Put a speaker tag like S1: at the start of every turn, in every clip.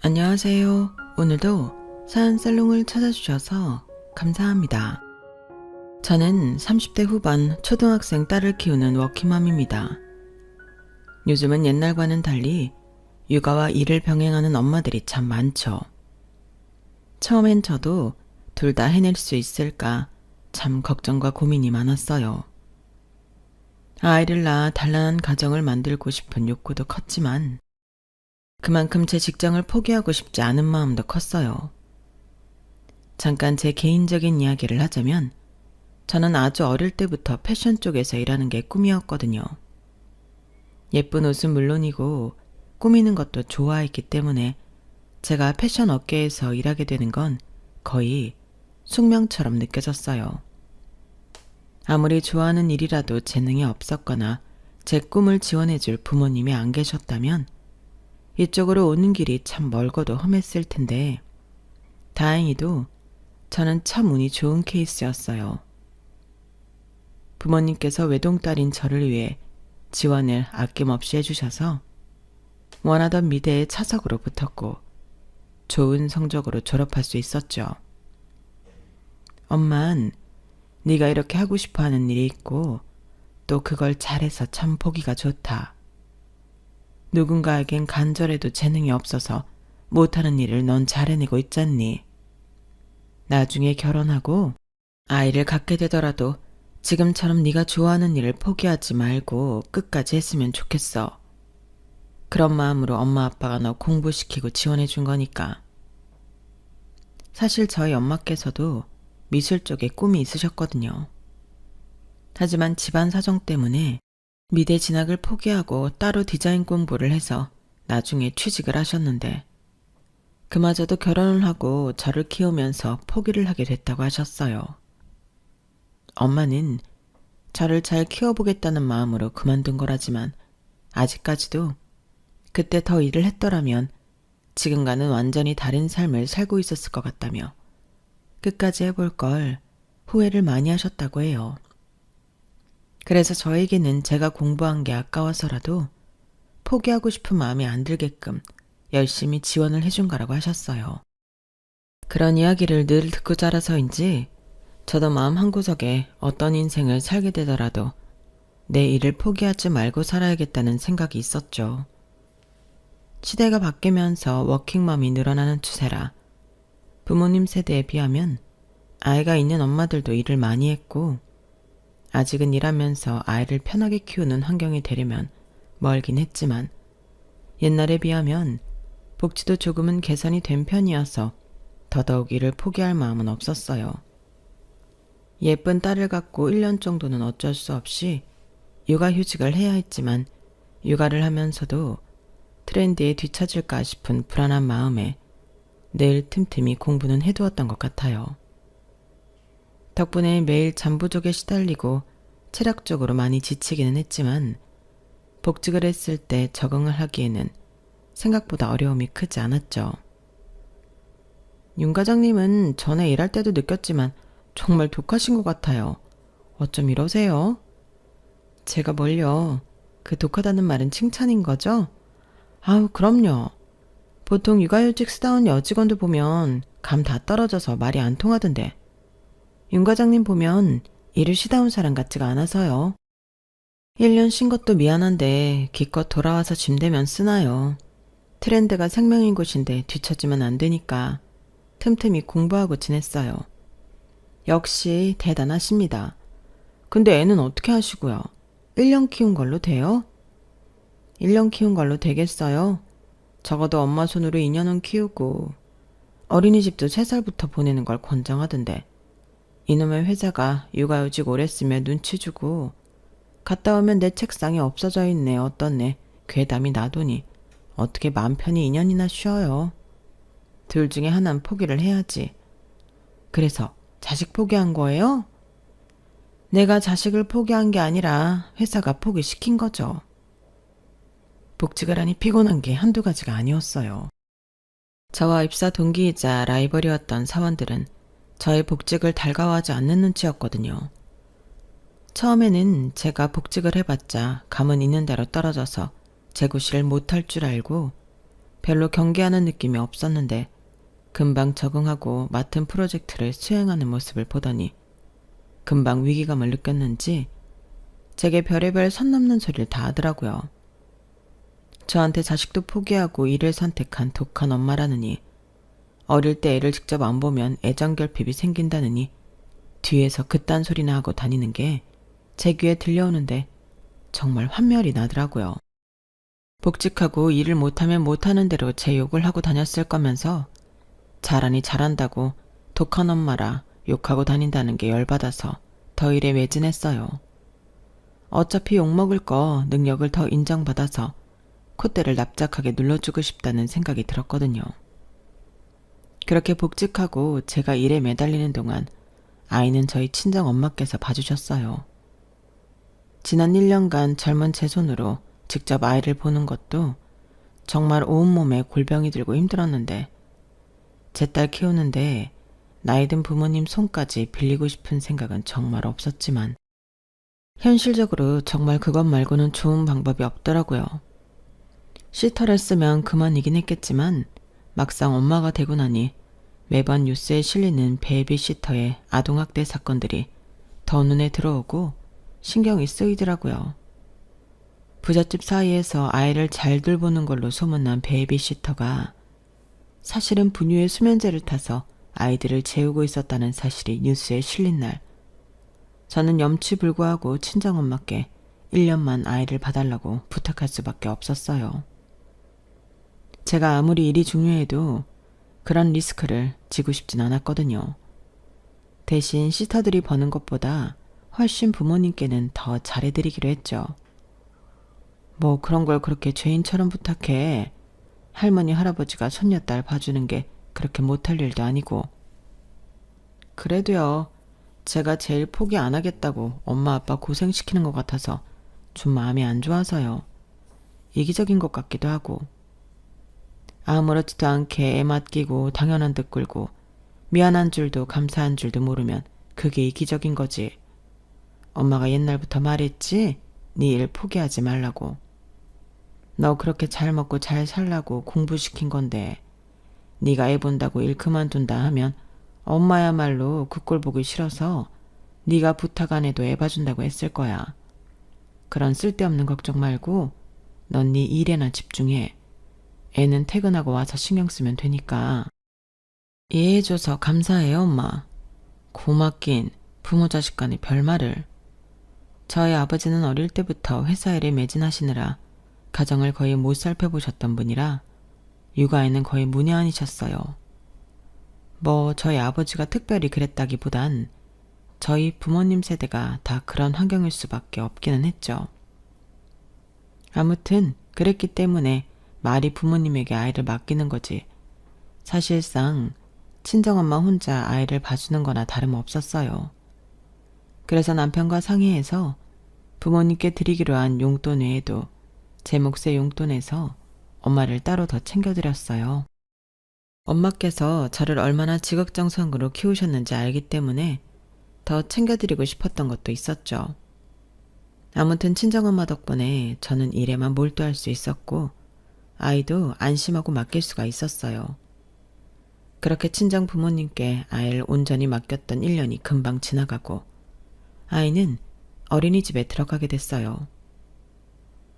S1: 안녕하세요. 오늘도 사연살롱을 찾아주셔서 감사합니다. 저는 30대 후반 초등학생 딸을 키우는 워킹맘입니다. 요즘은 옛날과는 달리 육아와 일을 병행하는 엄마들이 참 많죠. 처음엔 저도 둘 다 해낼 수 있을까 참 걱정과 고민이 많았어요. 아이를 낳아 단란한 가정을 만들고 싶은 욕구도 컸지만 그만큼 제 직장을 포기하고 싶지 않은 마음도 컸어요. 잠깐 제 개인적인 이야기를 하자면 저는 아주 어릴 때부터 패션 쪽에서 일하는 게 꿈이었거든요. 예쁜 옷은 물론이고 꾸미는 것도 좋아했기 때문에 제가 패션 업계에서 일하게 되는 건 거의 숙명처럼 느껴졌어요. 아무리 좋아하는 일이라도 재능이 없었거나 제 꿈을 지원해줄 부모님이 안 계셨다면 이쪽으로 오는 길이 참 멀고도 험했을 텐데 다행히도 저는 참 운이 좋은 케이스였어요. 부모님께서 외동딸인 저를 위해 지원을 아낌없이 해주셔서 원하던 미대에 차석으로 붙었고 좋은 성적으로 졸업할 수 있었죠. 엄만, 네가 이렇게 하고 싶어하는 일이 있고 또 그걸 잘해서 참 보기가 좋다. 누군가에겐 간절해도 재능이 없어서 못하는 일을 넌 잘해내고 있잖니. 나중에 결혼하고 아이를 갖게 되더라도 지금처럼 네가 좋아하는 일을 포기하지 말고 끝까지 했으면 좋겠어. 그런 마음으로 엄마 아빠가 너 공부시키고 지원해 준 거니까. 사실 저희 엄마께서도 미술 쪽에 꿈이 있으셨거든요. 하지만 집안 사정 때문에 미대 진학을 포기하고 따로 디자인 공부를 해서 나중에 취직을 하셨는데 그마저도 결혼을 하고 저를 키우면서 포기를 하게 됐다고 하셨어요. 엄마는 저를 잘 키워보겠다는 마음으로 그만둔 거라지만 아직까지도 그때 더 일을 했더라면 지금과는 완전히 다른 삶을 살고 있었을 것 같다며 끝까지 해볼 걸 후회를 많이 하셨다고 해요. 그래서 저에게는 제가 공부한 게 아까워서라도 포기하고 싶은 마음이 안 들게끔 열심히 지원을 해준 거라고 하셨어요. 그런 이야기를 늘 듣고 자라서인지 저도 마음 한구석에 어떤 인생을 살게 되더라도 내 일을 포기하지 말고 살아야겠다는 생각이 있었죠. 시대가 바뀌면서 워킹맘이 늘어나는 추세라 부모님 세대에 비하면 아이가 있는 엄마들도 일을 많이 했고 아직은 일하면서 아이를 편하게 키우는 환경이 되려면 멀긴 했지만 옛날에 비하면 복지도 조금은 개선이 된 편이어서 더더욱 일을 포기할 마음은 없었어요. 예쁜 딸을 갖고 1년 정도는 어쩔 수 없이 육아휴직을 해야 했지만 육아를 하면서도 트렌드에 뒤처질까 싶은 불안한 마음에 늘 틈틈이 공부는 해두었던 것 같아요. 덕분에 매일 잠 부족에 시달리고 체력적으로 많이 지치기는 했지만 복직을 했을 때 적응을 하기에는 생각보다 어려움이 크지 않았죠. 윤 과장님은 전에 일할 때도 느꼈지만 정말 독하신 것 같아요. 어쩜 이러세요? 제가 뭘요? 그 독하다는 말은 칭찬인 거죠? 아우, 그럼요. 보통 육아휴직 쓰다 온 여직원들 보면 감 다 떨어져서 말이 안 통하던데 윤 과장님 보면 일을 쉬다 온 사람 같지가 않아서요. 1년 쉰 것도 미안한데 기껏 돌아와서 짐 대면 쓰나요. 트렌드가 생명인 곳인데 뒤처지면 안 되니까 틈틈이 공부하고 지냈어요. 역시 대단하십니다. 근데 애는 어떻게 하시고요? 1년 키운 걸로 돼요? 1년 키운 걸로 되겠어요? 적어도 엄마 손으로 2년은 키우고 어린이집도 3살부터 보내는 걸 권장하던데 이놈의 회사가 육아휴직 오래 쓰면 눈치 주고 갔다 오면 내 책상에 없어져 있네 어떻네 괴담이 나더니 어떻게 맘 편히 2년이나 쉬어요. 둘 중에 하나는 포기를 해야지. 그래서 자식 포기한 거예요? 내가 자식을 포기한 게 아니라 회사가 포기시킨 거죠. 복직을 하니 피곤한 게 한두 가지가 아니었어요. 저와 입사 동기이자 라이벌이었던 사원들은 저의 복직을 달가워하지 않는 눈치였거든요. 처음에는 제가 복직을 해봤자 감은 있는 대로 떨어져서 재구실을 못할 줄 알고 별로 경계하는 느낌이 없었는데 금방 적응하고 맡은 프로젝트를 수행하는 모습을 보더니 금방 위기감을 느꼈는지 제게 별의별 선 넘는 소리를 다 하더라고요. 저한테 자식도 포기하고 일을 선택한 독한 엄마라느니, 어릴 때 애를 직접 안 보면 애정결핍이 생긴다느니 뒤에서 그딴 소리나 하고 다니는 게 제 귀에 들려오는데 정말 환멸이 나더라고요. 복직하고 일을 못하면 못하는 대로 제 욕을 하고 다녔을 거면서 잘하니 잘한다고 독한 엄마라 욕하고 다닌다는 게 열받아서 더 일에 매진했어요. 어차피 욕먹을 거 능력을 더 인정받아서 콧대를 납작하게 눌러주고 싶다는 생각이 들었거든요. 그렇게 복직하고 제가 일에 매달리는 동안 아이는 저희 친정 엄마께서 봐주셨어요. 지난 1년간 젊은 제 손으로 직접 아이를 보는 것도 정말 온몸에 골병이 들고 힘들었는데, 제 딸 키우는데 나이 든 부모님 손까지 빌리고 싶은 생각은 정말 없었지만 현실적으로 정말 그것 말고는 좋은 방법이 없더라고요. 시터를 쓰면 그만이긴 했겠지만 막상 엄마가 되고 나니 매번 뉴스에 실리는 베이비시터의 아동학대 사건들이 더 눈에 들어오고 신경이 쓰이더라고요. 부잣집 사이에서 아이를 잘 돌보는 걸로 소문난 베이비시터가 사실은 분유에 수면제를 타서 아이들을 재우고 있었다는 사실이 뉴스에 실린 날, 저는 염치불구하고 친정엄마께 1년만 아이를 봐달라고 부탁할 수밖에 없었어요. 제가 아무리 일이 중요해도 그런 리스크를 지고 싶진 않았거든요. 대신 시터들이 버는 것보다 훨씬 부모님께는 더 잘해드리기로 했죠. 뭐 그런 걸 그렇게 죄인처럼 부탁해. 할머니 할아버지가 손녀딸 봐주는 게 그렇게 못할 일도 아니고. 그래도요, 제가 제일 포기 안 하겠다고 엄마 아빠 고생시키는 것 같아서 좀 마음이 안 좋아서요. 이기적인 것 같기도 하고. 아무렇지도 않게 애 맡기고 당연한 듯 굴고 미안한 줄도 감사한 줄도 모르면 그게 이기적인 거지. 엄마가 옛날부터 말했지? 네 일 포기하지 말라고. 너 그렇게 잘 먹고 잘 살라고 공부시킨 건데 네가 애 본다고 일 그만둔다 하면 엄마야말로 그 꼴 보기 싫어서 네가 부탁 안 해도 애 봐준다고 했을 거야. 그런 쓸데없는 걱정 말고 넌 네 일에나 집중해. 애는 퇴근하고 와서 신경 쓰면 되니까. 이해해줘서 감사해요, 엄마. 고맙긴 부모 자식 간의 별말을. 저희 아버지는 어릴 때부터 회사 일에 매진하시느라 가정을 거의 못 살펴보셨던 분이라 육아에는 거의 문외한이셨어요. 뭐 저희 아버지가 특별히 그랬다기보단 저희 부모님 세대가 다 그런 환경일 수밖에 없기는 했죠. 아무튼 그랬기 때문에 말이 부모님에게 아이를 맡기는 거지 사실상 친정엄마 혼자 아이를 봐주는 거나 다름없었어요. 그래서 남편과 상의해서 부모님께 드리기로 한 용돈 외에도 제 몫의 용돈에서 엄마를 따로 더 챙겨드렸어요. 엄마께서 저를 얼마나 지극정성으로 키우셨는지 알기 때문에 더 챙겨드리고 싶었던 것도 있었죠. 아무튼 친정엄마 덕분에 저는 일에만 몰두할 수 있었고 아이도 안심하고 맡길 수가 있었어요. 그렇게 친정 부모님께 아이를 온전히 맡겼던 1년이 금방 지나가고 아이는 어린이집에 들어가게 됐어요.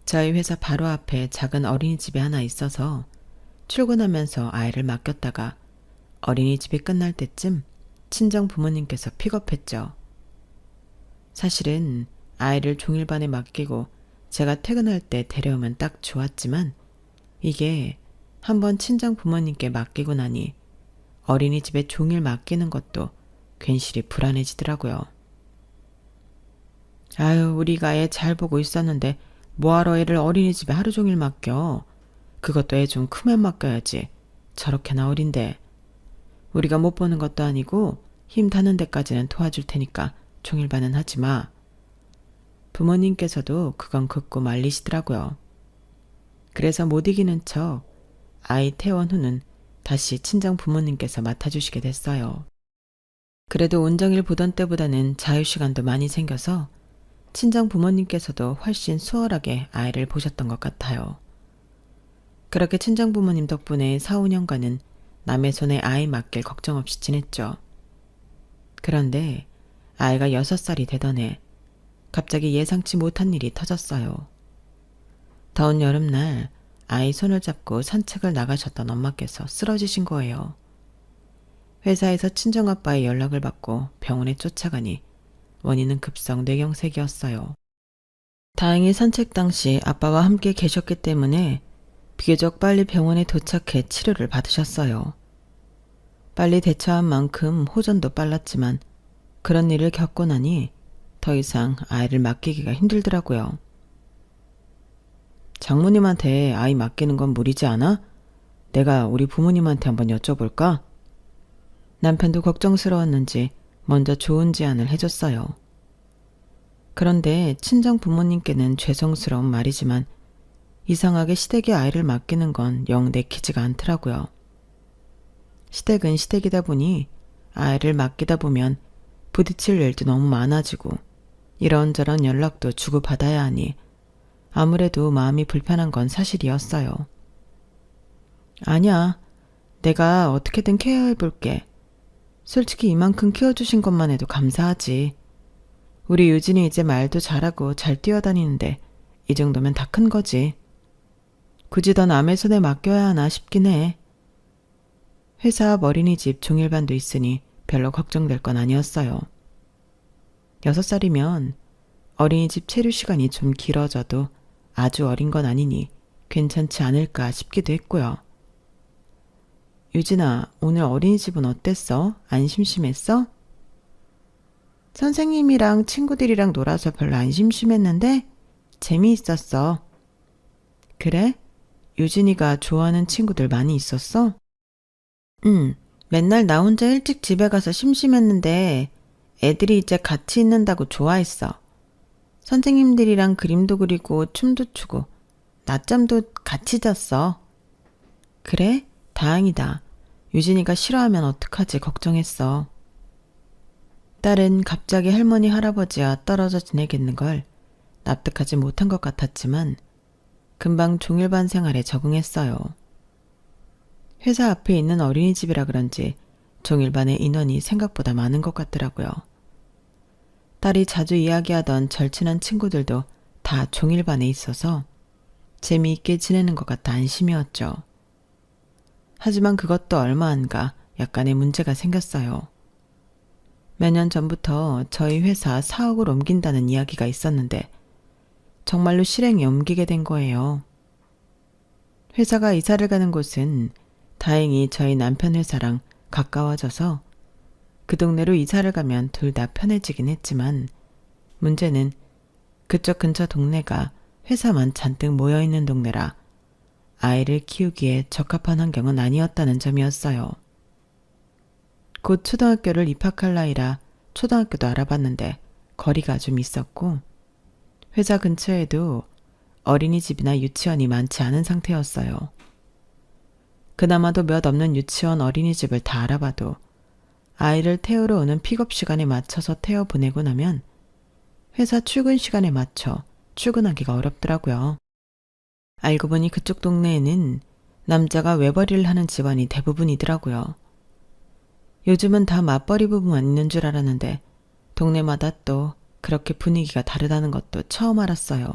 S1: 저희 회사 바로 앞에 작은 어린이집이 하나 있어서 출근하면서 아이를 맡겼다가 어린이집이 끝날 때쯤 친정 부모님께서 픽업했죠. 사실은 아이를 종일반에 맡기고 제가 퇴근할 때 데려오면 딱 좋았지만 이게 한번 친정 부모님께 맡기고 나니 어린이집에 종일 맡기는 것도 괜시리 불안해지더라고요. 아유, 우리가 애 잘 보고 있었는데 뭐하러 애를 어린이집에 하루 종일 맡겨. 그것도 애 좀 크면 맡겨야지. 저렇게나 어린데. 우리가 못 보는 것도 아니고 힘 닿는 데까지는 도와줄 테니까 종일반은 하지 마. 부모님께서도 그건 긋고 말리시더라고요. 그래서 못 이기는 척 아이 퇴원 후는 다시 친정 부모님께서 맡아주시게 됐어요. 그래도 온정일 보던 때보다는 자유시간도 많이 생겨서 친정 부모님께서도 훨씬 수월하게 아이를 보셨던 것 같아요. 그렇게 친정부모님 덕분에 4, 5년간은 남의 손에 아이 맡길 걱정 없이 지냈죠. 그런데 아이가 6살이 되던 해 갑자기 예상치 못한 일이 터졌어요. 더운 여름날 아이 손을 잡고 산책을 나가셨던 엄마께서 쓰러지신 거예요. 회사에서 친정아빠의 연락을 받고 병원에 쫓아가니 원인은 급성 뇌경색이었어요. 다행히 산책 당시 아빠와 함께 계셨기 때문에 비교적 빨리 병원에 도착해 치료를 받으셨어요. 빨리 대처한 만큼 호전도 빨랐지만 그런 일을 겪고 나니 더 이상 아이를 맡기기가 힘들더라고요. 장모님한테 아이 맡기는 건 무리지 않아? 내가 우리 부모님한테 한번 여쭤볼까? 남편도 걱정스러웠는지 먼저 좋은 제안을 해줬어요. 그런데 친정 부모님께는 죄송스러운 말이지만 이상하게 시댁에 아이를 맡기는 건 영 내키지가 않더라고요. 시댁은 시댁이다 보니 아이를 맡기다 보면 부딪힐 일도 너무 많아지고 이런저런 연락도 주고받아야 하니 아무래도 마음이 불편한 건 사실이었어요. 아니야, 내가 어떻게든 케어해볼게. 솔직히 이만큼 키워주신 것만 해도 감사하지. 우리 유진이 이제 말도 잘하고 잘 뛰어다니는데 이 정도면 다 큰 거지. 굳이 더 남의 손에 맡겨야 하나 싶긴 해. 회사 앞 어린이집 종일반도 있으니 별로 걱정될 건 아니었어요. 6살이면 어린이집 체류 시간이 좀 길어져도 아주 어린 건 아니니 괜찮지 않을까 싶기도 했고요. 유진아, 오늘 어린이집은 어땠어? 안 심심했어? 선생님이랑 친구들이랑 놀아서 별로 안 심심했는데 재미있었어. 그래? 유진이가 좋아하는 친구들 많이 있었어? 응, 맨날 나 혼자 일찍 집에 가서 심심했는데 애들이 이제 같이 있는다고 좋아했어. 선생님들이랑 그림도 그리고 춤도 추고 낮잠도 같이 잤어. 그래? 다행이다. 유진이가 싫어하면 어떡하지 걱정했어. 딸은 갑자기 할머니 할아버지와 떨어져 지내겠는 걸 납득하지 못한 것 같았지만 금방 종일반 생활에 적응했어요. 회사 앞에 있는 어린이집이라 그런지 종일반의 인원이 생각보다 많은 것 같더라고요. 딸이 자주 이야기하던 절친한 친구들도 다 종일반에 있어서 재미있게 지내는 것 같아 안심이었죠. 하지만 그것도 얼마 안 가 약간의 문제가 생겼어요. 몇 년 전부터 저희 회사 사옥을 옮긴다는 이야기가 있었는데 정말로 실행에 옮기게 된 거예요. 회사가 이사를 가는 곳은 다행히 저희 남편 회사랑 가까워져서 그 동네로 이사를 가면 둘 다 편해지긴 했지만 문제는 그쪽 근처 동네가 회사만 잔뜩 모여있는 동네라 아이를 키우기에 적합한 환경은 아니었다는 점이었어요. 곧 초등학교를 입학할 나이라 초등학교도 알아봤는데 거리가 좀 있었고 회사 근처에도 어린이집이나 유치원이 많지 않은 상태였어요. 그나마도 몇 없는 유치원 어린이집을 다 알아봐도 아이를 태우러 오는 픽업 시간에 맞춰서 태워 보내고 나면 회사 출근 시간에 맞춰 출근하기가 어렵더라고요. 알고 보니 그쪽 동네에는 남자가 외벌이를 하는 집안이 대부분이더라고요. 요즘은 다 맞벌이 부부만 있는 줄 알았는데 동네마다 또 그렇게 분위기가 다르다는 것도 처음 알았어요.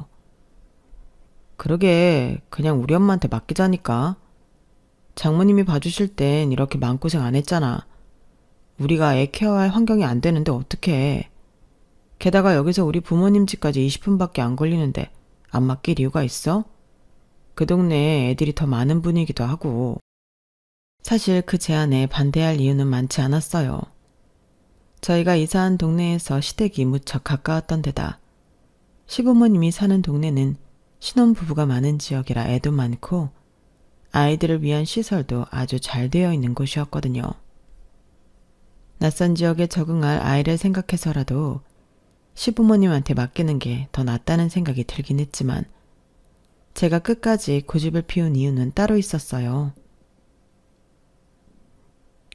S1: 그러게 그냥 우리 엄마한테 맡기자니까. 장모님이 봐주실 땐 이렇게 마음고생 안 했잖아. 우리가 애 케어할 환경이 안 되는데 어떡해. 게다가 여기서 우리 부모님 집까지 20분밖에 안 걸리는데 안 맡길 이유가 있어? 그 동네에 애들이 더 많은 분이기도 하고. 사실 그 제안에 반대할 이유는 많지 않았어요. 저희가 이사한 동네에서 시댁이 무척 가까웠던 데다 시부모님이 사는 동네는 신혼부부가 많은 지역이라 애도 많고 아이들을 위한 시설도 아주 잘 되어 있는 곳이었거든요. 낯선 지역에 적응할 아이를 생각해서라도 시부모님한테 맡기는 게 더 낫다는 생각이 들긴 했지만 제가 끝까지 고집을 피운 이유는 따로 있었어요.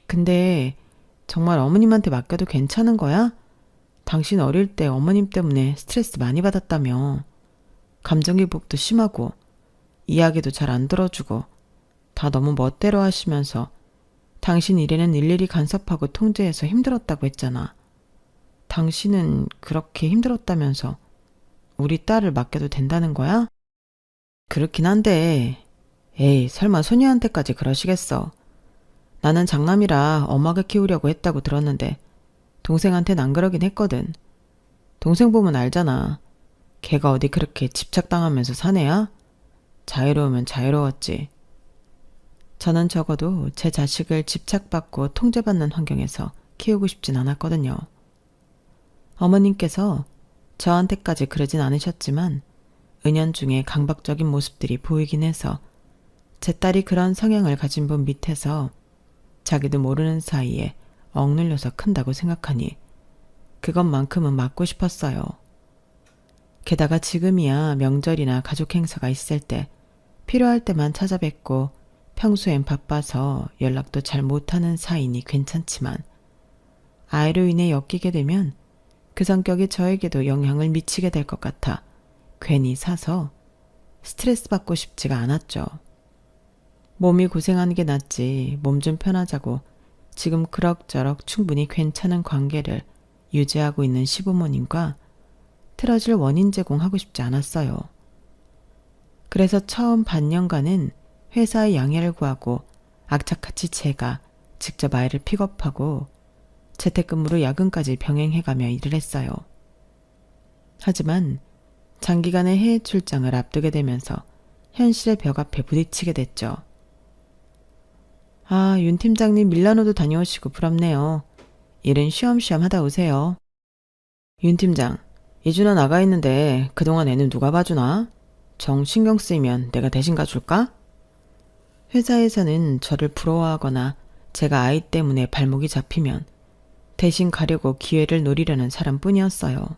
S1: 근데 정말 어머님한테 맡겨도 괜찮은 거야? 당신 어릴 때 어머님 때문에 스트레스 많이 받았다며. 감정기복도 심하고 이야기도 잘 안 들어주고 다 너무 멋대로 하시면서 당신 일에는 일일이 간섭하고 통제해서 힘들었다고 했잖아. 당신은 그렇게 힘들었다면서 우리 딸을 맡겨도 된다는 거야? 그렇긴 한데, 에이, 설마 소녀한테까지 그러시겠어. 나는 장남이라 엄하게 키우려고 했다고 들었는데 동생한텐 안 그러긴 했거든. 동생 보면 알잖아. 걔가 어디 그렇게 집착당하면서 사내야? 자유로우면 자유로웠지. 저는 적어도 제 자식을 집착받고 통제받는 환경에서 키우고 싶진 않았거든요. 어머님께서 저한테까지 그러진 않으셨지만 은연중에 강박적인 모습들이 보이긴 해서 제 딸이 그런 성향을 가진 분 밑에서 자기도 모르는 사이에 억눌려서 큰다고 생각하니 그것만큼은 막고 싶었어요. 게다가 지금이야 명절이나 가족 행사가 있을 때 필요할 때만 찾아뵙고 평소엔 바빠서 연락도 잘 못하는 사이니 괜찮지만 아이로 인해 엮이게 되면 그 성격이 저에게도 영향을 미치게 될 것 같아 괜히 사서 스트레스 받고 싶지가 않았죠. 몸이 고생하는 게 낫지 몸 좀 편하자고 지금 그럭저럭 충분히 괜찮은 관계를 유지하고 있는 시부모님과 틀어질 원인 제공하고 싶지 않았어요. 그래서 처음 반년간은 회사의 양해를 구하고 악착같이 제가 직접 아이를 픽업하고 재택근무로 야근까지 병행해가며 일을 했어요. 하지만 장기간의 해외 출장을 앞두게 되면서 현실의 벽 앞에 부딪히게 됐죠. 아, 윤 팀장님 밀라노도 다녀오시고 부럽네요. 일은 쉬엄쉬엄 하다 오세요. 윤 팀장, 이준아 나가 있는데 그동안 애는 누가 봐주나? 정 신경 쓰이면 내가 대신 가줄까? 회사에서는 저를 부러워하거나 제가 아이 때문에 발목이 잡히면 대신 가려고 기회를 노리려는 사람뿐이었어요.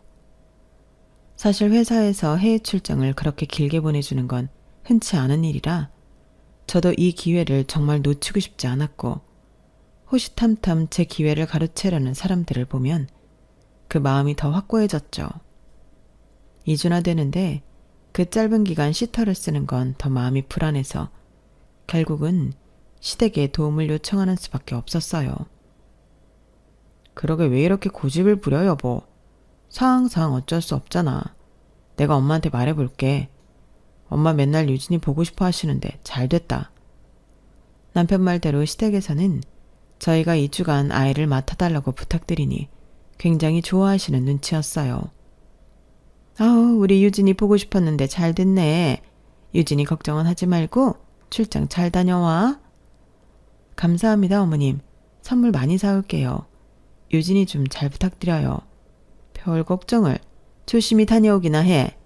S1: 사실 회사에서 해외 출장을 그렇게 길게 보내주는 건 흔치 않은 일이라 저도 이 기회를 정말 놓치고 싶지 않았고 호시탐탐 제 기회를 가로채려는 사람들을 보면 그 마음이 더 확고해졌죠. 이주나 되는데 그 짧은 기간 시터를 쓰는 건 더 마음이 불안해서 결국은 시댁에 도움을 요청하는 수밖에 없었어요. 그러게 왜 이렇게 고집을 부려 여보. 상황상 어쩔 수 없잖아. 내가 엄마한테 말해볼게. 엄마 맨날 유진이 보고 싶어 하시는데 잘 됐다. 남편 말대로 시댁에서는 저희가 2주간 아이를 맡아달라고 부탁드리니 굉장히 좋아하시는 눈치였어요. 아우, 우리 유진이 보고 싶었는데 잘 됐네. 유진이 걱정은 하지 말고 출장 잘 다녀와. 감사합니다, 어머님. 선물 많이 사올게요. 유진이 좀 잘 부탁드려요. 별 걱정을. 조심히 다녀오기나 해.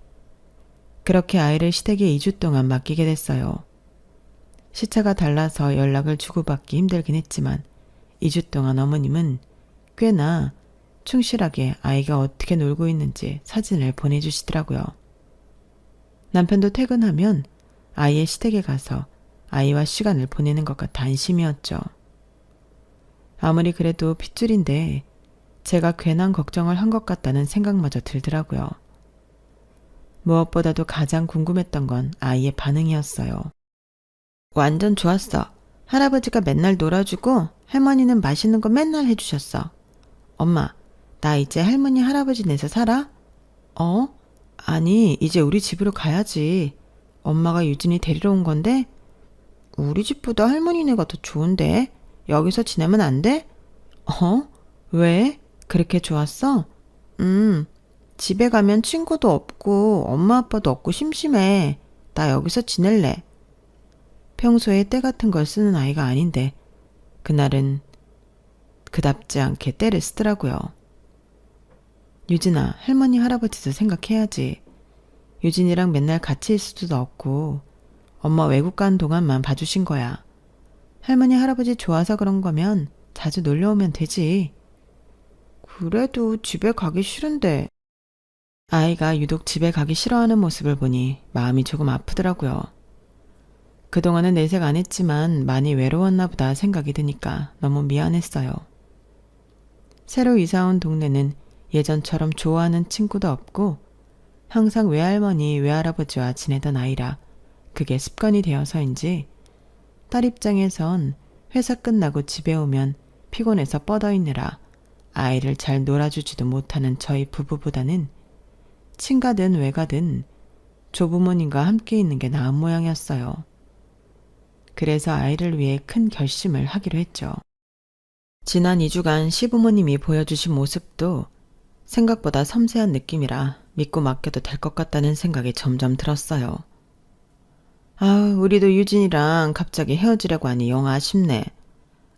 S1: 그렇게 아이를 시댁에 2주 동안 맡기게 됐어요. 시차가 달라서 연락을 주고받기 힘들긴 했지만 2주 동안 어머님은 꽤나 충실하게 아이가 어떻게 놀고 있는지 사진을 보내주시더라고요. 남편도 퇴근하면 아이의 시댁에 가서 아이와 시간을 보내는 것 같아 안심이었죠. 아무리 그래도 핏줄인데 제가 괜한 걱정을 한 것 같다는 생각마저 들더라고요. 무엇보다도 가장 궁금했던 건 아이의 반응이었어요. 완전 좋았어. 할아버지가 맨날 놀아주고 할머니는 맛있는 거 맨날 해주셨어. 엄마, 나 이제 할머니 할아버지 내서 살아? 어? 아니, 이제 우리 집으로 가야지. 엄마가 유진이 데리러 온 건데? 우리 집보다 할머니네가 더 좋은데? 여기서 지내면 안 돼? 어? 왜? 그렇게 좋았어? 집에 가면 친구도 없고 엄마 아빠도 없고 심심해. 나 여기서 지낼래. 평소에 때 같은 걸 쓰는 아이가 아닌데 그날은 그답지 않게 때를 쓰더라고요. 유진아, 할머니 할아버지도 생각해야지. 유진이랑 맨날 같이 있을 수도 없고 엄마 외국 간 동안만 봐주신 거야. 할머니 할아버지 좋아서 그런 거면 자주 놀러 오면 되지. 그래도 집에 가기 싫은데. 아이가 유독 집에 가기 싫어하는 모습을 보니 마음이 조금 아프더라고요. 그동안은 내색 안 했지만 많이 외로웠나 보다 생각이 드니까 너무 미안했어요. 새로 이사온 동네는 예전처럼 좋아하는 친구도 없고 항상 외할머니, 외할아버지와 지내던 아이라 그게 습관이 되어서인지 딸 입장에선 회사 끝나고 집에 오면 피곤해서 뻗어있느라 아이를 잘 놀아주지도 못하는 저희 부부보다는 친가든 외가든 조부모님과 함께 있는 게 나은 모양이었어요. 그래서 아이를 위해 큰 결심을 하기로 했죠. 지난 2주간 시부모님이 보여주신 모습도 생각보다 섬세한 느낌이라 믿고 맡겨도 될 것 같다는 생각이 점점 들었어요. 우리도 유진이랑 갑자기 헤어지려고 하니 영 아쉽네.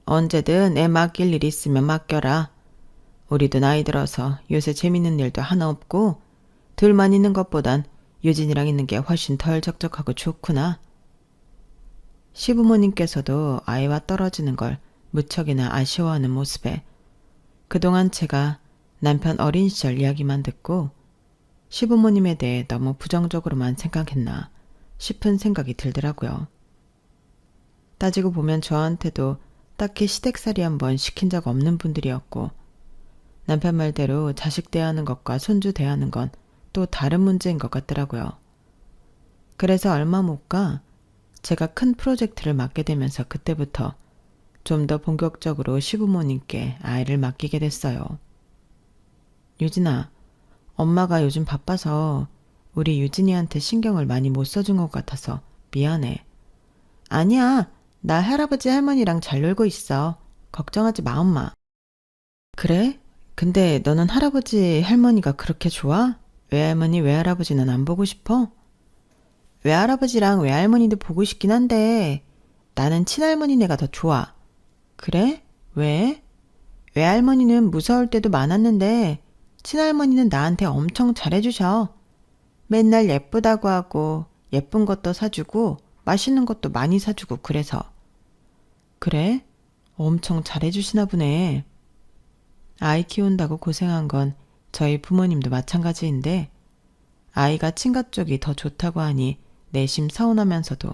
S1: 언제든 애 맡길 일 있으면 맡겨라. 우리도 나이 들어서 요새 재밌는 일도 하나 없고 둘만 있는 것보단 유진이랑 있는 게 훨씬 덜 적적하고 좋구나. 시부모님께서도 아이와 떨어지는 걸 무척이나 아쉬워하는 모습에 그동안 제가 남편 어린 시절 이야기만 듣고 시부모님에 대해 너무 부정적으로만 생각했나 싶은 생각이 들더라고요. 따지고 보면 저한테도 딱히 시댁살이 한번 시킨 적 없는 분들이었고 남편 말대로 자식 대하는 것과 손주 대하는 건 또 다른 문제인 것 같더라고요. 그래서 얼마 못 가 제가 큰 프로젝트를 맡게 되면서 그때부터 좀 더 본격적으로 시부모님께 아이를 맡기게 됐어요. 유진아, 엄마가 요즘 바빠서 우리 유진이한테 신경을 많이 못 써준 것 같아서 미안해. 아니야, 나 할아버지 할머니랑 잘 놀고 있어. 걱정하지 마, 엄마. 그래? 근데 너는 할아버지 할머니가 그렇게 좋아? 외할머니 외할아버지는 안 보고 싶어? 외할아버지랑 외할머니도 보고 싶긴 한데 나는 친할머니네가 더 좋아. 그래? 왜? 외할머니는 무서울 때도 많았는데 친할머니는 나한테 엄청 잘해주셔. 맨날 예쁘다고 하고 예쁜 것도 사주고 맛있는 것도 많이 사주고 그래서. 그래? 엄청 잘해주시나 보네. 아이 키운다고 고생한 건 저희 부모님도 마찬가지인데 아이가 친가 쪽이 더 좋다고 하니 내심 서운하면서도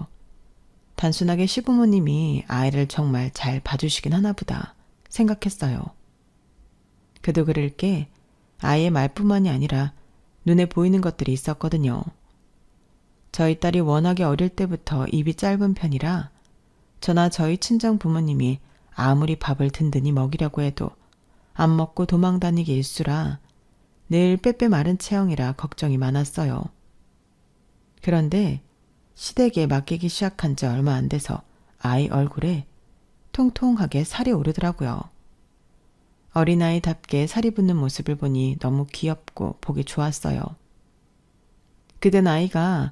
S1: 단순하게 시부모님이 아이를 정말 잘 봐주시긴 하나 보다 생각했어요. 그도 그럴 게 아이의 말뿐만이 아니라 눈에 보이는 것들이 있었거든요. 저희 딸이 워낙에 어릴 때부터 입이 짧은 편이라 저나 저희 친정 부모님이 아무리 밥을 든든히 먹이려고 해도 안 먹고 도망다니기 일쑤라 늘 빼빼 마른 체형이라 걱정이 많았어요. 그런데 시댁에 맡기기 시작한 지 얼마 안 돼서 아이 얼굴에 통통하게 살이 오르더라고요. 어린아이답게 살이 붙는 모습을 보니 너무 귀엽고 보기 좋았어요. 그땐 아이가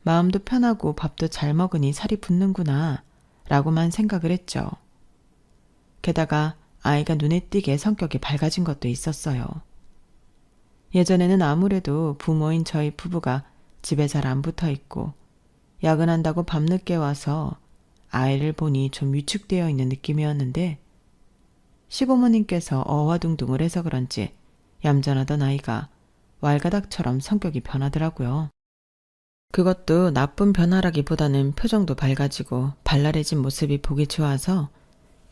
S1: 마음도 편하고 밥도 잘 먹으니 살이 붙는구나 라고만 생각을 했죠. 게다가 아이가 눈에 띄게 성격이 밝아진 것도 있었어요. 예전에는 아무래도 부모인 저희 부부가 집에 잘 안 붙어 있고 야근한다고 밤늦게 와서 아이를 보니 좀 위축되어 있는 느낌이었는데 시부모님께서 어화둥둥을 해서 그런지 얌전하던 아이가 왈가닥처럼 성격이 변하더라고요. 그것도 나쁜 변화라기보다는 표정도 밝아지고 발랄해진 모습이 보기 좋아서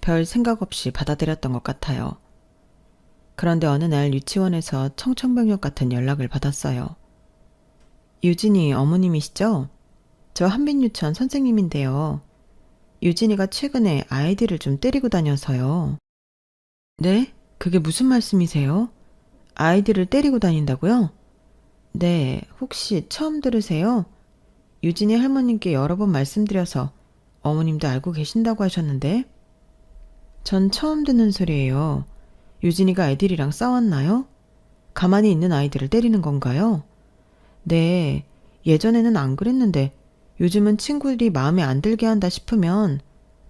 S1: 별 생각 없이 받아들였던 것 같아요. 그런데 어느 날 유치원에서 청천벽력 같은 연락을 받았어요. 유진이 어머님이시죠? 저 한빛유치원 선생님인데요. 유진이가 최근에 아이들을 좀 때리고 다녀서요. 네? 그게 무슨 말씀이세요? 아이들을 때리고 다닌다고요? 네, 혹시 처음 들으세요? 유진이 할머님께 여러 번 말씀드려서 어머님도 알고 계신다고 하셨는데? 전 처음 듣는 소리예요. 유진이가 애들이랑 싸웠나요? 가만히 있는 아이들을 때리는 건가요? 네, 예전에는 안 그랬는데 요즘은 친구들이 마음에 안 들게 한다 싶으면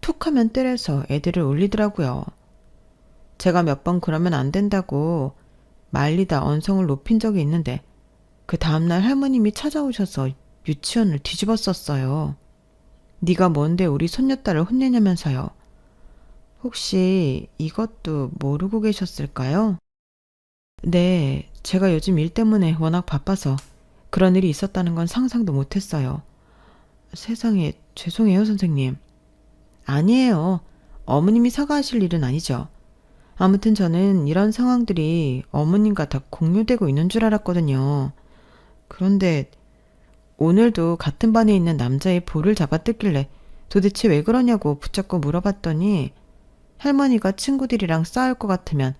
S1: 툭 하면 때려서 애들을 울리더라고요. 제가 몇 번 그러면 안 된다고 말리다 언성을 높인 적이 있는데 그 다음날 할머님이 찾아오셔서 유치원을 뒤집었었어요. 네가 뭔데 우리 손녀딸을 혼내냐면서요. 혹시 이것도 모르고 계셨을까요? 네, 제가 요즘 일 때문에 워낙 바빠서 그런 일이 있었다는 건 상상도 못했어요. 세상에 죄송해요, 선생님. 아니에요. 어머님이 사과하실 일은 아니죠. 아무튼 저는 이런 상황들이 어머님과 다 공유되고 있는 줄 알았거든요. 그런데 오늘도 같은 반에 있는 남자의 볼을 잡아 뜯길래 도대체 왜 그러냐고 붙잡고 물어봤더니 할머니가 친구들이랑 싸울 것 같으면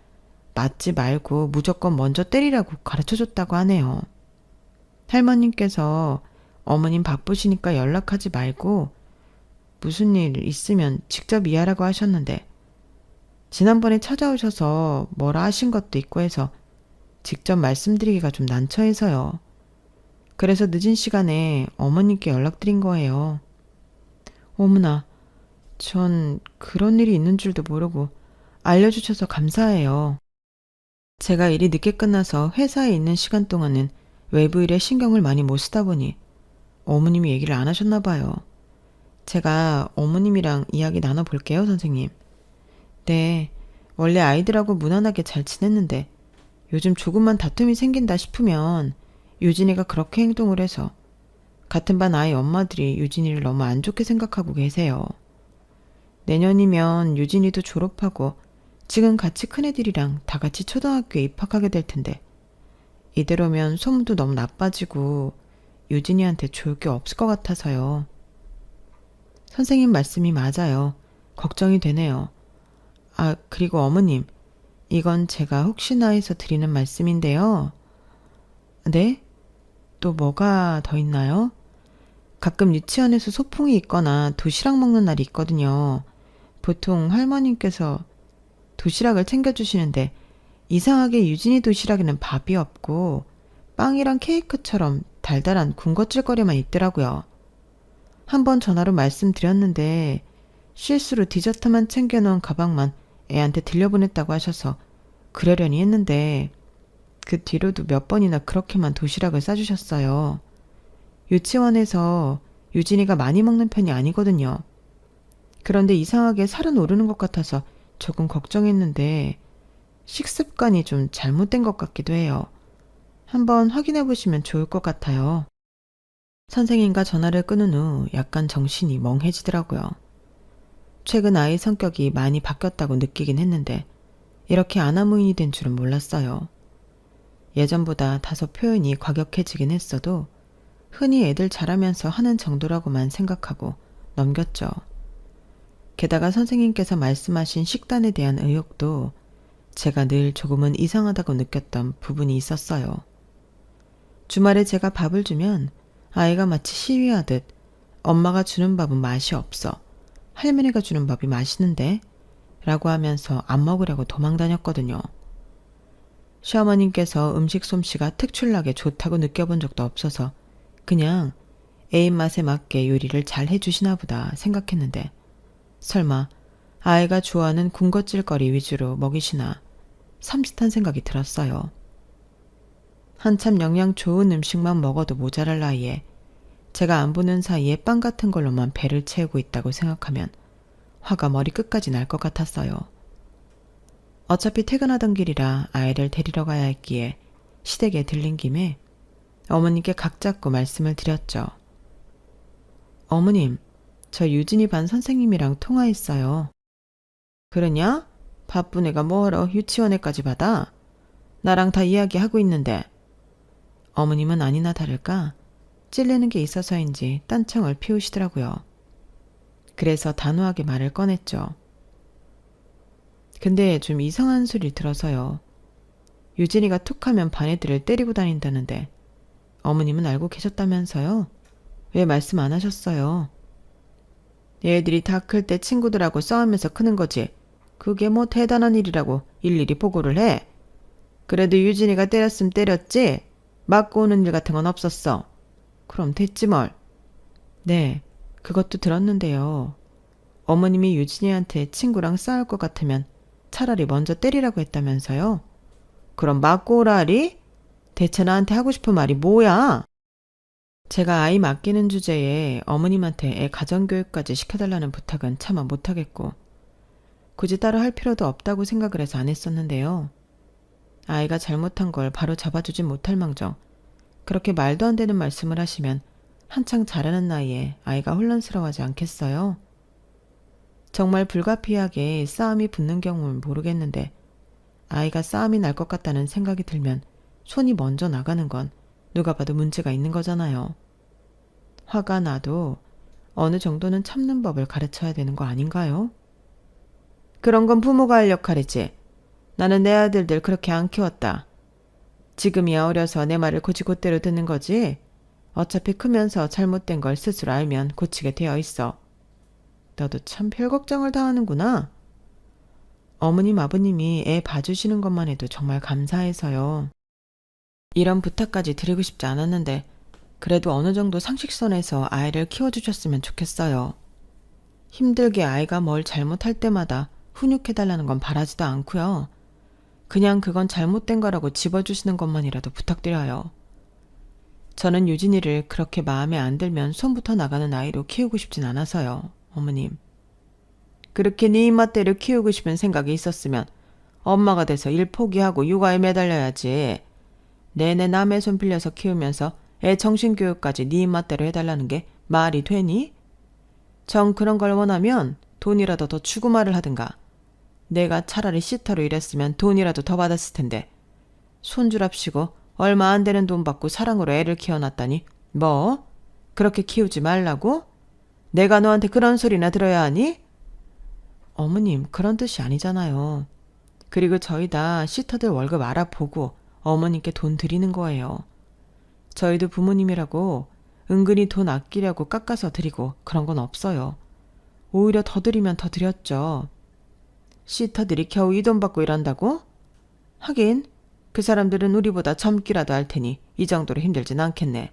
S1: 맞지 말고 무조건 먼저 때리라고 가르쳐줬다고 하네요. 할머님께서 어머님 바쁘시니까 연락하지 말고 무슨 일 있으면 직접 이해하라고 하셨는데 지난번에 찾아오셔서 뭐라 하신 것도 있고 해서 직접 말씀드리기가 좀 난처해서요. 그래서 늦은 시간에 어머님께 연락드린 거예요. 어머나, 전 그런 일이 있는 줄도 모르고 알려주셔서 감사해요. 제가 일이 늦게 끝나서 회사에 있는 시간 동안은 외부 일에 신경을 많이 못 쓰다 보니 어머님이 얘기를 안 하셨나 봐요. 제가 어머님이랑 이야기 나눠볼게요, 선생님. 네, 원래 아이들하고 무난하게 잘 지냈는데 요즘 조금만 다툼이 생긴다 싶으면 유진이가 그렇게 행동을 해서 같은 반 아이 엄마들이 유진이를 너무 안 좋게 생각하고 계세요. 내년이면 유진이도 졸업하고 지금 같이 큰애들이랑 다 같이 초등학교에 입학하게 될 텐데 이대로면 소문도 너무 나빠지고 유진이한테 좋을 게 없을 것 같아서요. 선생님 말씀이 맞아요. 걱정이 되네요. 아, 그리고 어머님, 이건 제가 혹시나 해서 드리는 말씀인데요. 네? 또 뭐가 더 있나요? 가끔 유치원에서 소풍이 있거나 도시락 먹는 날이 있거든요. 보통 할머님께서 도시락을 챙겨주시는데 이상하게 유진이 도시락에는 밥이 없고 빵이랑 케이크처럼 달달한 군것질거리만 있더라고요. 한번 전화로 말씀드렸는데 실수로 디저트만 챙겨놓은 가방만 애한테 들려보냈다고 하셔서 그러려니 했는데 그 뒤로도 몇 번이나 그렇게만 도시락을 싸주셨어요. 유치원에서 유진이가 많이 먹는 편이 아니거든요. 그런데 이상하게 살은 오르는 것 같아서 조금 걱정했는데 식습관이 좀 잘못된 것 같기도 해요. 한번 확인해 보시면 좋을 것 같아요. 선생님과 전화를 끊은 후 약간 정신이 멍해지더라고요. 최근 아이 성격이 많이 바뀌었다고 느끼긴 했는데 이렇게 아나무인이 된 줄은 몰랐어요. 예전보다 다소 표현이 과격해지긴 했어도 흔히 애들 잘하면서 하는 정도라고만 생각하고 넘겼죠. 게다가 선생님께서 말씀하신 식단에 대한 의욕도 제가 늘 조금은 이상하다고 느꼈던 부분이 있었어요. 주말에 제가 밥을 주면 아이가 마치 시위하듯 엄마가 주는 밥은 맛이 없어. 할머니가 주는 밥이 맛있는데? 라고 하면서 안 먹으려고 도망다녔거든요. 시어머님께서 음식 솜씨가 특출나게 좋다고 느껴본 적도 없어서 그냥 애 입맛에 맞게 요리를 잘 해주시나 보다 생각했는데 설마 아이가 좋아하는 군것질거리 위주로 먹이시나 삼짓한 생각이 들었어요. 한참 영양 좋은 음식만 먹어도 모자랄 나이에 제가 안 보는 사이에 빵 같은 걸로만 배를 채우고 있다고 생각하면 화가 머리 끝까지 날 것 같았어요. 어차피 퇴근하던 길이라 아이를 데리러 가야 했기에 시댁에 들린 김에 어머님께 각 잡고 말씀을 드렸죠. 어머님, 저 유진이 반 선생님이랑 통화했어요. 그러냐? 바쁜 애가 뭐하러 유치원에까지 받아? 나랑 다 이야기하고 있는데. 어머님은 아니나 다를까 찔리는 게 있어서인지 딴청을 피우시더라고요. 그래서 단호하게 말을 꺼냈죠. 근데 좀 이상한 소리 들어서요. 유진이가 툭하면 반 애들을 때리고 다닌다는데 어머님은 알고 계셨다면서요? 왜 말씀 안 하셨어요? 얘들이 다 클 때 친구들하고 싸우면서 크는 거지. 그게 뭐 대단한 일이라고 일일이 보고를 해. 그래도 유진이가 때렸으면 때렸지. 맞고 오는 일 같은 건 없었어. 그럼 됐지 뭘. 네, 그것도 들었는데요. 어머님이 유진이한테 친구랑 싸울 것 같으면 차라리 먼저 때리라고 했다면서요. 그럼 맞고 오라리? 대체 나한테 하고 싶은 말이 뭐야? 제가 아이 맡기는 주제에 어머님한테 애 가정교육까지 시켜달라는 부탁은 차마 못하겠고 굳이 따로 할 필요도 없다고 생각을 해서 안 했었는데요. 아이가 잘못한 걸 바로 잡아주진 못할 망정 그렇게 말도 안 되는 말씀을 하시면 한창 자라는 나이에 아이가 혼란스러워하지 않겠어요? 정말 불가피하게 싸움이 붙는 경우는 모르겠는데 아이가 싸움이 날 것 같다는 생각이 들면 손이 먼저 나가는 건 누가 봐도 문제가 있는 거잖아요. 화가 나도 어느 정도는 참는 법을 가르쳐야 되는 거 아닌가요? 그런 건 부모가 할 역할이지. 나는 내 아들들 그렇게 안 키웠다. 지금이야 어려서 내 말을 곧이곧대로 듣는 거지. 어차피 크면서 잘못된 걸 스스로 알면 고치게 되어 있어. 너도 참 별 걱정을 다 하는구나. 어머님 아버님이 애 봐주시는 것만 해도 정말 감사해서요. 이런 부탁까지 드리고 싶지 않았는데 그래도 어느 정도 상식선에서 아이를 키워주셨으면 좋겠어요. 힘들게 아이가 뭘 잘못할 때마다 훈육해달라는 건 바라지도 않고요. 그냥 그건 잘못된 거라고 집어주시는 것만이라도 부탁드려요. 저는 유진이를 그렇게 마음에 안 들면 손부터 나가는 아이로 키우고 싶진 않아서요, 어머님. 그렇게 네 입맛대로 키우고 싶은 생각이 있었으면 엄마가 돼서 일 포기하고 육아에 매달려야지. 내내 남의 손 빌려서 키우면서 애 정신교육까지 네 입맛대로 해달라는 게 말이 되니? 정 그런 걸 원하면 돈이라도 더 주고 말을 하든가. 내가 차라리 시터로 일했으면 돈이라도 더 받았을 텐데. 손주랍시고 얼마 안 되는 돈 받고 사랑으로 애를 키워놨다니 뭐? 그렇게 키우지 말라고? 내가 너한테 그런 소리나 들어야 하니? 어머님 그런 뜻이 아니잖아요. 그리고 저희 다 시터들 월급 알아보고 어머님께 돈 드리는 거예요. 저희도 부모님이라고 은근히 돈 아끼려고 깎아서 드리고 그런 건 없어요. 오히려 더 드리면 더 드렸죠. 시터들이 겨우 이 돈 받고 일한다고? 하긴 그 사람들은 우리보다 젊기라도 할 테니 이 정도로 힘들진 않겠네.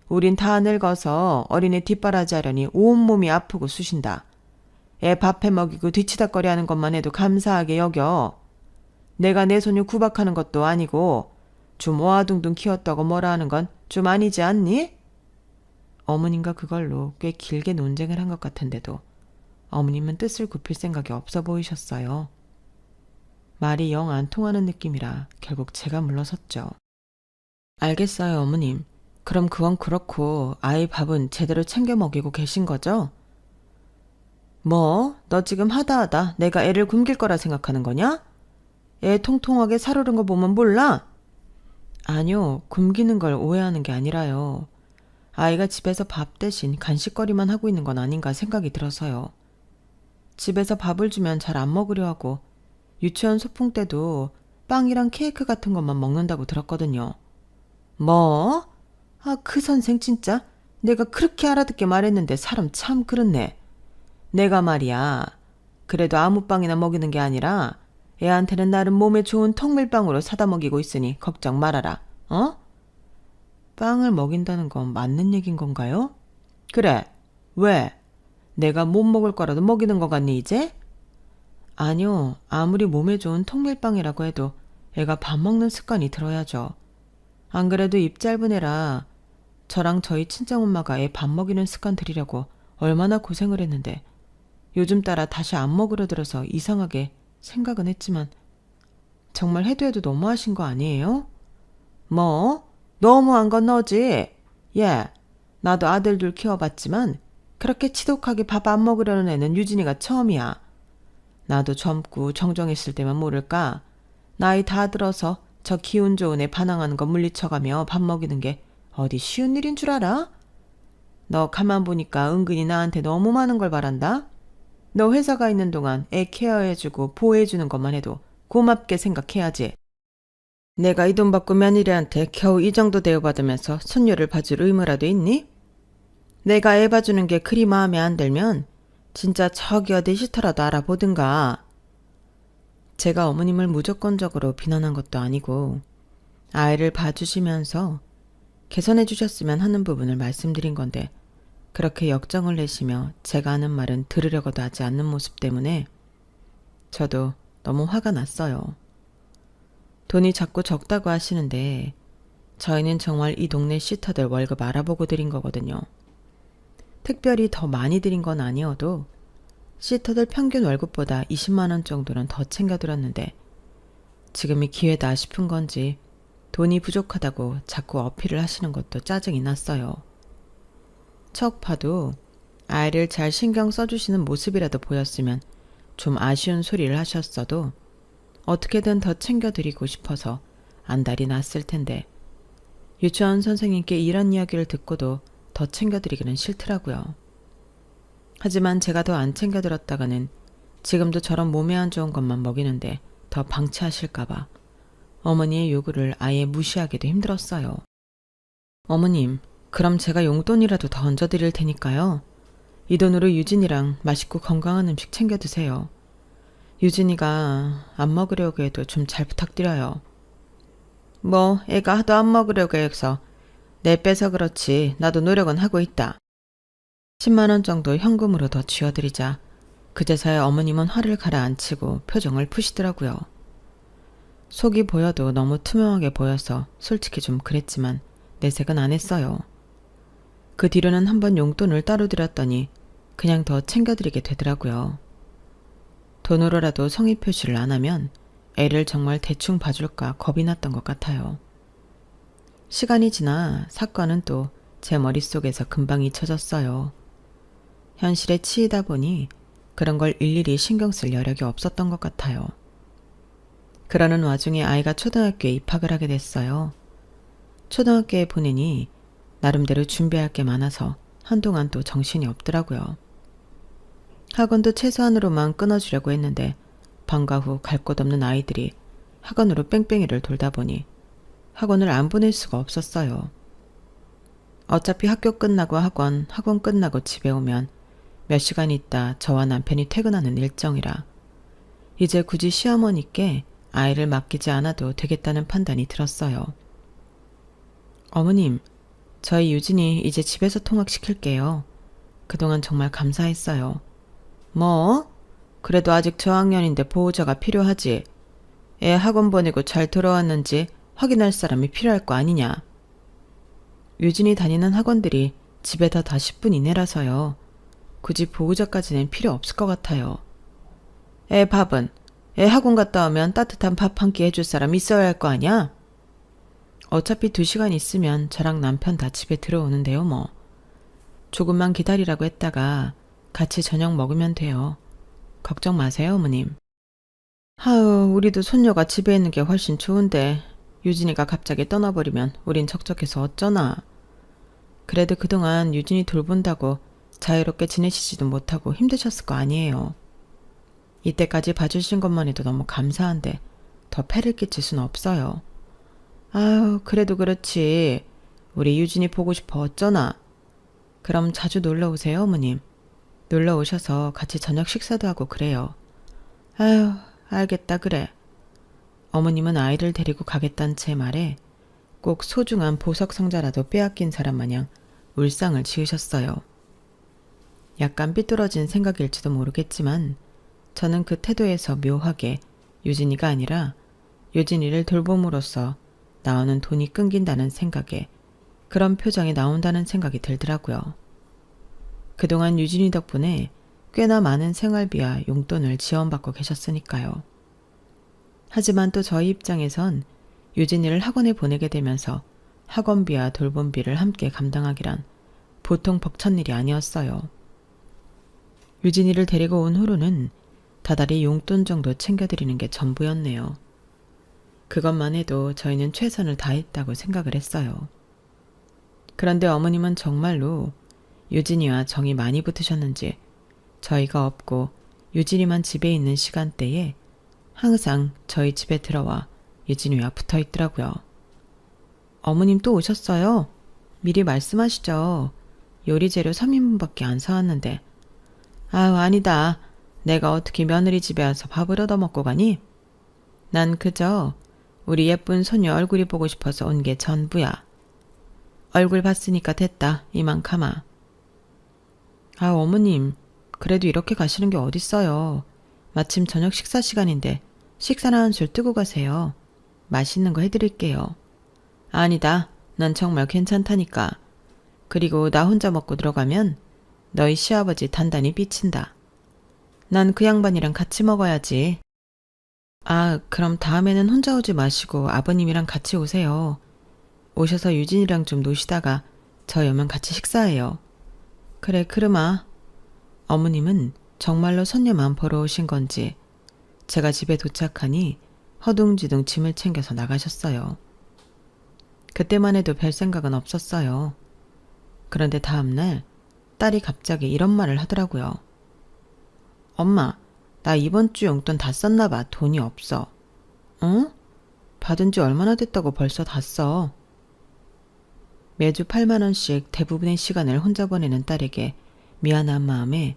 S1: 우린 다 늙어서 어린애 뒷바라지 하려니 온몸이 아프고 쑤신다. 애 밥해 먹이고 뒤치다꺼리 하는 것만 해도 감사하게 여겨. 내가 내 손주 구박하는 것도 아니고 좀 오아둥둥 키웠다고 뭐라 하는 건 좀 아니지 않니? 어머님과 그걸로 꽤 길게 논쟁을 한 것 같은데도 어머님은 뜻을 굽힐 생각이 없어 보이셨어요. 말이 영 안 통하는 느낌이라 결국 제가 물러섰죠. 알겠어요, 어머님. 그럼 그건 그렇고 아이 밥은 제대로 챙겨 먹이고 계신 거죠? 뭐? 너 지금 하다 내가 애를 굶길 거라 생각하는 거냐? 애 통통하게 살오른 거 보면 몰라? 아니요, 굶기는 걸 오해하는 게 아니라요. 아이가 집에서 밥 대신 간식거리만 하고 있는 건 아닌가 생각이 들어서요. 집에서 밥을 주면 잘 안 먹으려 하고 유치원 소풍 때도 빵이랑 케이크 같은 것만 먹는다고 들었거든요. 뭐? 아, 그 선생 진짜 내가 그렇게 알아듣게 말했는데 사람 참 그렇네. 내가 말이야. 그래도 아무 빵이나 먹이는 게 아니라 애한테는 나름 몸에 좋은 통밀빵으로 사다 먹이고 있으니 걱정 말아라. 어? 빵을 먹인다는 건 맞는 얘긴 건가요? 그래. 왜? 내가 못 먹을 거라도 먹이는 거 같니 이제? 아니요. 아무리 몸에 좋은 통밀빵이라고 해도 애가 밥 먹는 습관이 들어야죠. 안 그래도 입 짧은 애라 저랑 저희 친정엄마가 애 밥 먹이는 습관 들이려고 얼마나 고생을 했는데 요즘 따라 다시 안 먹으려 들어서 이상하게 생각은 했지만 정말 해도 너무하신 거 아니에요? 뭐? 너무한 건 너지? 예, 나도 아들 둘 키워봤지만 그렇게 치독하게 밥 안 먹으려는 애는 유진이가 처음이야. 나도 젊고 정정했을 때만 모를까? 나이 다 들어서 저 기운 좋은 애 반항하는 거 물리쳐가며 밥 먹이는 게 어디 쉬운 일인 줄 알아? 너 가만 보니까 은근히 나한테 너무 많은 걸 바란다? 너 회사가 있는 동안 애 케어해주고 보호해주는 것만 해도 고맙게 생각해야지. 내가 이 돈 받고 며느리한테 겨우 이 정도 대우받으면서 손녀를 봐줄 의무라도 있니? 내가 애 봐주는 게 그리 마음에 안 들면 진짜 저기 어디 시터라도 알아보든가. 제가 어머님을 무조건적으로 비난한 것도 아니고 아이를 봐주시면서 개선해 주셨으면 하는 부분을 말씀드린 건데 그렇게 역정을 내시며 제가 하는 말은 들으려고도 하지 않는 모습 때문에 저도 너무 화가 났어요. 돈이 자꾸 적다고 하시는데 저희는 정말 이 동네 시터들 월급 알아보고 드린 거거든요. 특별히 더 많이 드린 건 아니어도 시터들 평균 월급보다 20만 원 정도는 더 챙겨드렸는데 지금이 기회다 싶은 건지 돈이 부족하다고 자꾸 어필을 하시는 것도 짜증이 났어요. 척 봐도 아이를 잘 신경 써주시는 모습이라도 보였으면 좀 아쉬운 소리를 하셨어도 어떻게든 더 챙겨드리고 싶어서 안달이 났을 텐데 유치원 선생님께 이런 이야기를 듣고도 더 챙겨드리기는 싫더라고요. 하지만 제가 더 안 챙겨드렸다가는 지금도 저런 몸에 안 좋은 것만 먹이는데 더 방치하실까봐 어머니의 요구를 아예 무시하기도 힘들었어요. 어머님, 그럼 제가 용돈이라도 더 얹어드릴 테니까요. 이 돈으로 유진이랑 맛있고 건강한 음식 챙겨 드세요. 유진이가 안 먹으려고 해도 좀 잘 부탁드려요. 뭐 애가 하도 안 먹으려고 해서 내 빼서 그렇지 나도 노력은 하고 있다. 10만 원 정도 현금으로 더 쥐어드리자 그제서야 어머님은 화를 가라앉히고 표정을 푸시더라고요. 속이 보여도 너무 투명하게 보여서 솔직히 좀 그랬지만 내색은 안 했어요. 그 뒤로는 한번 용돈을 따로 드렸더니 그냥 더 챙겨드리게 되더라고요. 돈으로라도 성의 표시를 안 하면 애를 정말 대충 봐줄까 겁이 났던 것 같아요. 시간이 지나 사건은 또 제 머릿속에서 금방 잊혀졌어요. 현실에 치이다 보니 그런 걸 일일이 신경 쓸 여력이 없었던 것 같아요. 그러는 와중에 아이가 초등학교에 입학을 하게 됐어요. 초등학교에 보내니 나름대로 준비할 게 많아서 한동안 또 정신이 없더라고요. 학원도 최소한으로만 끊어주려고 했는데 방과 후 갈 곳 없는 아이들이 학원으로 뺑뺑이를 돌다 보니 학원을 안 보낼 수가 없었어요. 어차피 학교 끝나고 학원 끝나고 집에 오면 몇 시간 있다 저와 남편이 퇴근하는 일정이라 이제 굳이 시어머니께 아이를 맡기지 않아도 되겠다는 판단이 들었어요. 어머님, 저희 유진이 이제 집에서 통학시킬게요. 그동안 정말 감사했어요. 뭐? 그래도 아직 저학년인데 보호자가 필요하지. 애 학원 보내고 잘 돌아왔는지 확인할 사람이 필요할 거 아니냐. 유진이 다니는 학원들이 집에다 다 10분 이내라서요. 굳이 보호자까지는 필요 없을 것 같아요. 애 밥은? 애 학원 갔다 오면 따뜻한 밥 한 끼 해줄 사람 있어야 할 거 아니야? 어차피 2시간 있으면 저랑 남편 다 집에 들어오는데요 뭐. 조금만 기다리라고 했다가 같이 저녁 먹으면 돼요. 걱정 마세요 어머님. 하우, 우리도 손녀가 집에 있는 게 훨씬 좋은데 유진이가 갑자기 떠나버리면 우린 적적해서 어쩌나. 그래도 그동안 유진이 돌본다고 자유롭게 지내시지도 못하고 힘드셨을 거 아니에요. 이때까지 봐주신 것만 해도 너무 감사한데 더 폐를 끼칠 수는 없어요. 아유, 그래도 그렇지. 우리 유진이 보고 싶어 어쩌나. 그럼 자주 놀러 오세요 어머님. 놀러 오셔서 같이 저녁 식사도 하고 그래요. 아유, 알겠다 그래. 어머님은 아이를 데리고 가겠다는 제 말에 꼭 소중한 보석 상자라도 빼앗긴 사람 마냥 울상을 지으셨어요. 약간 삐뚤어진 생각일지도 모르겠지만 저는 그 태도에서 묘하게 유진이가 아니라 유진이를 돌봄으로써 나오는 돈이 끊긴다는 생각에 그런 표정이 나온다는 생각이 들더라고요. 그동안 유진이 덕분에 꽤나 많은 생활비와 용돈을 지원받고 계셨으니까요. 하지만 또 저희 입장에선 유진이를 학원에 보내게 되면서 학원비와 돌봄비를 함께 감당하기란 보통 벅찬 일이 아니었어요. 유진이를 데리고 온 후로는 다달이 용돈 정도 챙겨드리는 게 전부였네요. 그것만 해도 저희는 최선을 다했다고 생각을 했어요. 그런데 어머님은 정말로 유진이와 정이 많이 붙으셨는지 저희가 없고 유진이만 집에 있는 시간대에 항상 저희 집에 들어와 유진이와 붙어 있더라고요. 어머님 또 오셨어요? 미리 말씀하시죠. 요리 재료 3인분밖에 안 사왔는데. 아유, 아니다. 내가 어떻게 며느리 집에 와서 밥을 얻어먹고 가니? 난 그저 우리 예쁜 손녀 얼굴이 보고 싶어서 온 게 전부야. 얼굴 봤으니까 됐다. 이만 가마. 아, 어머님. 그래도 이렇게 가시는 게 어딨어요. 마침 저녁 식사 시간인데 식사나 한 술 뜨고 가세요. 맛있는 거 해드릴게요. 아니다. 난 정말 괜찮다니까. 그리고 나 혼자 먹고 들어가면 너희 시아버지 단단히 삐친다. 난 그 양반이랑 같이 먹어야지. 아, 그럼 다음에는 혼자 오지 마시고 아버님이랑 같이 오세요. 오셔서 유진이랑 좀 노시다가 저희 오면 같이 식사해요. 그래, 그르마. 어머님은 정말로 손녀만 보러 오신 건지 제가 집에 도착하니 허둥지둥 짐을 챙겨서 나가셨어요. 그때만 해도 별 생각은 없었어요. 그런데 다음날 딸이 갑자기 이런 말을 하더라고요. 엄마, 나 이번 주 용돈 다 썼나 봐. 돈이 없어. 응? 받은 지 얼마나 됐다고 벌써 다 써. 매주 8만 원씩 대부분의 시간을 혼자 보내는 딸에게 미안한 마음에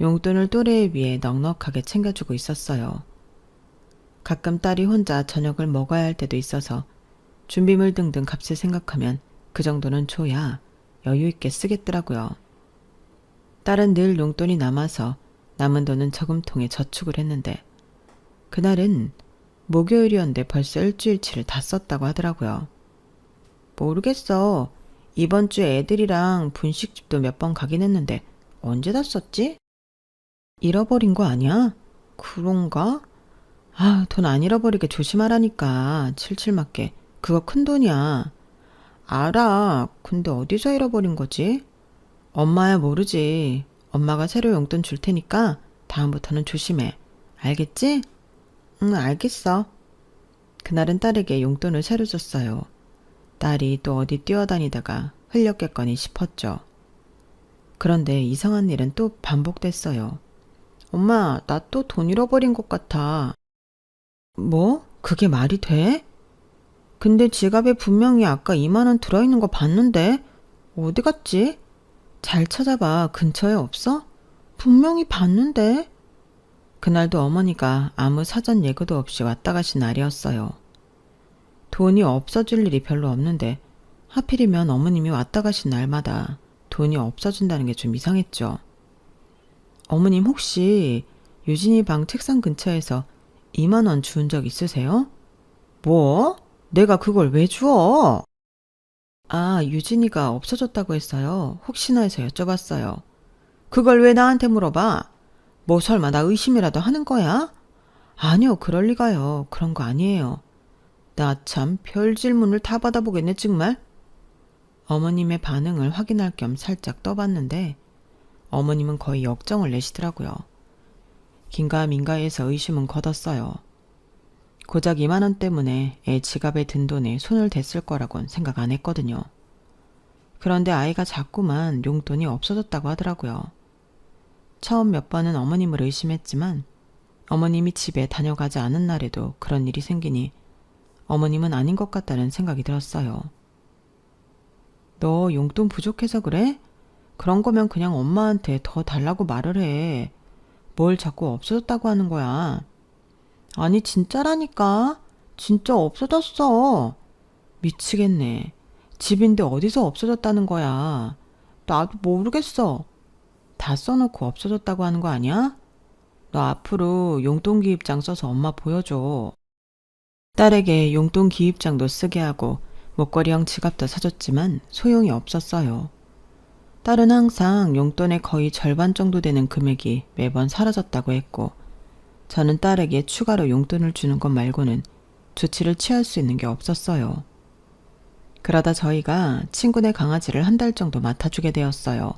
S1: 용돈을 또래에 비해 넉넉하게 챙겨주고 있었어요. 가끔 딸이 혼자 저녁을 먹어야 할 때도 있어서 준비물 등등 값을 생각하면 그 정도는 줘야 여유 있게 쓰겠더라고요. 딸은 늘 용돈이 남아서 남은 돈은 저금통에 저축을 했는데 그날은 목요일이었는데 벌써 일주일치를 다 썼다고 하더라고요. 모르겠어. 이번 주에 애들이랑 분식집도 몇 번 가긴 했는데 언제 다 썼지? 잃어버린 거 아니야? 그런가? 아, 돈 안 잃어버리게 조심하라니까. 칠칠 맞게. 그거 큰 돈이야. 알아. 근데 어디서 잃어버린 거지? 엄마야 모르지. 엄마가 새로 용돈 줄 테니까 다음부터는 조심해. 알겠지? 응, 알겠어. 그날은 딸에게 용돈을 새로 줬어요. 딸이 또 어디 뛰어다니다가 흘렸겠거니 싶었죠. 그런데 이상한 일은 또 반복됐어요. 엄마, 나 또 돈 잃어버린 것 같아. 뭐? 그게 말이 돼? 근데 지갑에 분명히 아까 2만 원 들어있는 거 봤는데 어디 갔지? 잘 찾아봐. 근처에 없어? 분명히 봤는데. 그날도 어머니가 아무 사전 예고도 없이 왔다 가신 날이었어요. 돈이 없어질 일이 별로 없는데 하필이면 어머님이 왔다 가신 날마다 돈이 없어진다는 게 좀 이상했죠. 어머님 혹시 유진이 방 책상 근처에서 2만 원 주운 적 있으세요? 뭐? 내가 그걸 왜 주워? 아, 유진이가 없어졌다고 했어요. 혹시나 해서 여쭤봤어요. 그걸 왜 나한테 물어봐? 뭐 설마 나 의심이라도 하는 거야? 아니요, 그럴 리가요. 그런 거 아니에요. 나 참 별 질문을 다 받아보겠네 정말. 어머님의 반응을 확인할 겸 살짝 떠봤는데 어머님은 거의 역정을 내시더라고요. 긴가민가해서 의심은 걷었어요. 고작 2만 원 때문에 애 지갑에 든 돈에 손을 댔을 거라곤 생각 안 했거든요. 그런데 아이가 자꾸만 용돈이 없어졌다고 하더라고요. 처음 몇 번은 어머님을 의심했지만 어머님이 집에 다녀가지 않은 날에도 그런 일이 생기니 어머님은 아닌 것 같다는 생각이 들었어요. 너 용돈 부족해서 그래? 그런 거면 그냥 엄마한테 더 달라고 말을 해. 뭘 자꾸 없어졌다고 하는 거야. 아니 진짜라니까. 진짜 없어졌어. 미치겠네. 집인데 어디서 없어졌다는 거야. 나도 모르겠어. 다 써놓고 없어졌다고 하는 거 아니야? 너 앞으로 용돈 기입장 써서 엄마 보여줘. 딸에게 용돈 기입장도 쓰게 하고 목걸이형 지갑도 사줬지만 소용이 없었어요. 딸은 항상 용돈의 거의 절반 정도 되는 금액이 매번 사라졌다고 했고 저는 딸에게 추가로 용돈을 주는 것 말고는 조치를 취할 수 있는 게 없었어요. 그러다 저희가 친구네 강아지를 한 달 정도 맡아주게 되었어요.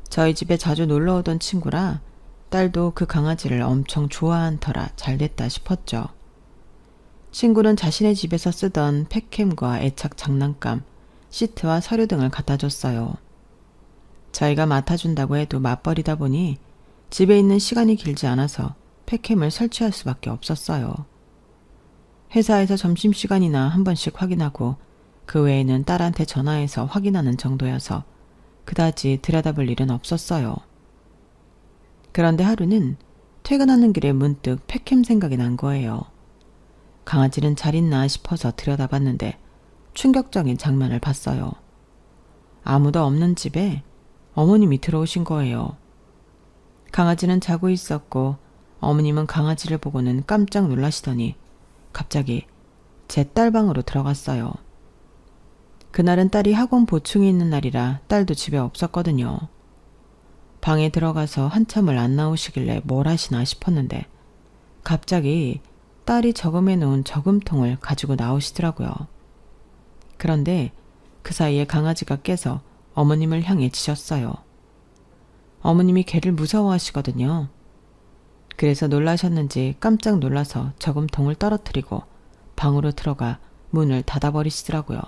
S1: 저희 집에 자주 놀러 오던 친구라 딸도 그 강아지를 엄청 좋아한 터라 잘 됐다 싶었죠. 친구는 자신의 집에서 쓰던 펫캠과 애착 장난감, 시트와 서류 등을 갖다 줬어요. 저희가 맡아준다고 해도 맞벌이다 보니 집에 있는 시간이 길지 않아서 펫캠을 설치할 수밖에 없었어요. 회사에서 점심시간이나 한 번씩 확인하고 그 외에는 딸한테 전화해서 확인하는 정도여서 그다지 들여다볼 일은 없었어요. 그런데 하루는 퇴근하는 길에 문득 펫캠 생각이 난 거예요. 강아지는 잘 있나 싶어서 들여다봤는데 충격적인 장면을 봤어요. 아무도 없는 집에 어머님이 들어오신 거예요. 강아지는 자고 있었고 어머님은 강아지를 보고는 깜짝 놀라시더니 갑자기 제 딸 방으로 들어갔어요. 그날은 딸이 학원 보충이 있는 날이라 딸도 집에 없었거든요. 방에 들어가서 한참을 안 나오시길래 뭘 하시나 싶었는데 갑자기 딸이 저금해 놓은 저금통을 가지고 나오시더라고요. 그런데 그 사이에 강아지가 깨서 어머님을 향해 짖었어요. 어머님이 개를 무서워하시거든요. 그래서 놀라셨는지 깜짝 놀라서 저금통을 떨어뜨리고 방으로 들어가 문을 닫아버리시더라고요.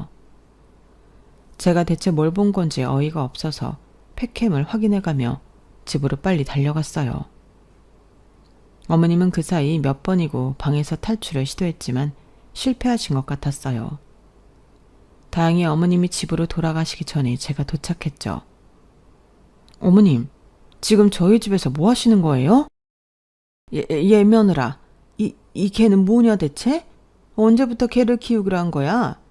S1: 제가 대체 뭘 본 건지 어이가 없어서 팩캠을 확인해가며 집으로 빨리 달려갔어요. 어머님은 그 사이 몇 번이고 방에서 탈출을 시도했지만 실패하신 것 같았어요. 다행히 어머님이 집으로 돌아가시기 전에 제가 도착했죠. 어머님, 지금 저희 집에서 뭐 하시는 거예요? 얘 며느라, 이 개는 뭐냐 대체? 언제부터 개를 키우기로 한 거야?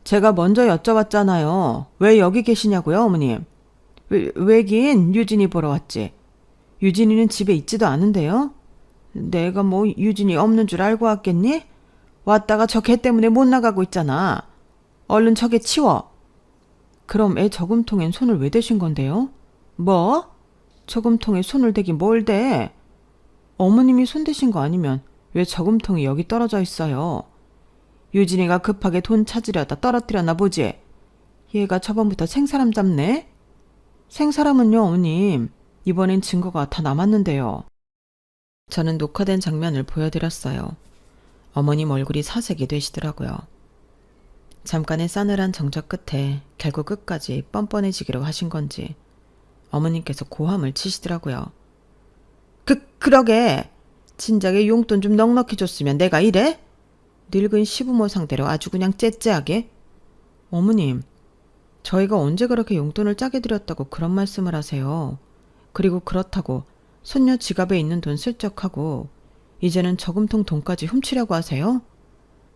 S1: 제가 먼저 여쭤봤잖아요. 왜 여기 계시냐고요, 어머님? 왜긴 유진이 보러 왔지. 유진이는 집에 있지도 않은데요? 내가 뭐 유진이 없는 줄 알고 왔겠니? 왔다가 저 개 때문에 못 나가고 있잖아. 얼른 저 개 치워. 그럼 애 저금통엔 손을 왜 대신 건데요? 뭐? 저금통에 손을 대긴 뭘 대? 어머님이 손 대신 거 아니면 왜 저금통이 여기 떨어져 있어요? 유진이가 급하게 돈 찾으려다 떨어뜨렸나 보지? 얘가 저번부터 생사람 잡네? 생사람은요, 어머님. 이번엔 증거가 다 남았는데요. 저는 녹화된 장면을 보여드렸어요. 어머님 얼굴이 사색이 되시더라고요. 잠깐의 싸늘한 정적 끝에 결국 끝까지 뻔뻔해지기로 하신 건지 어머님께서 고함을 치시더라고요. 그러게. 진작에 용돈 좀 넉넉히 줬으면 내가 이래? 늙은 시부모 상대로 아주 그냥 째째하게. 어머님, 저희가 언제 그렇게 용돈을 짜게 드렸다고 그런 말씀을 하세요. 그리고 그렇다고 손녀 지갑에 있는 돈 슬쩍 하고 이제는 저금통 돈까지 훔치려고 하세요?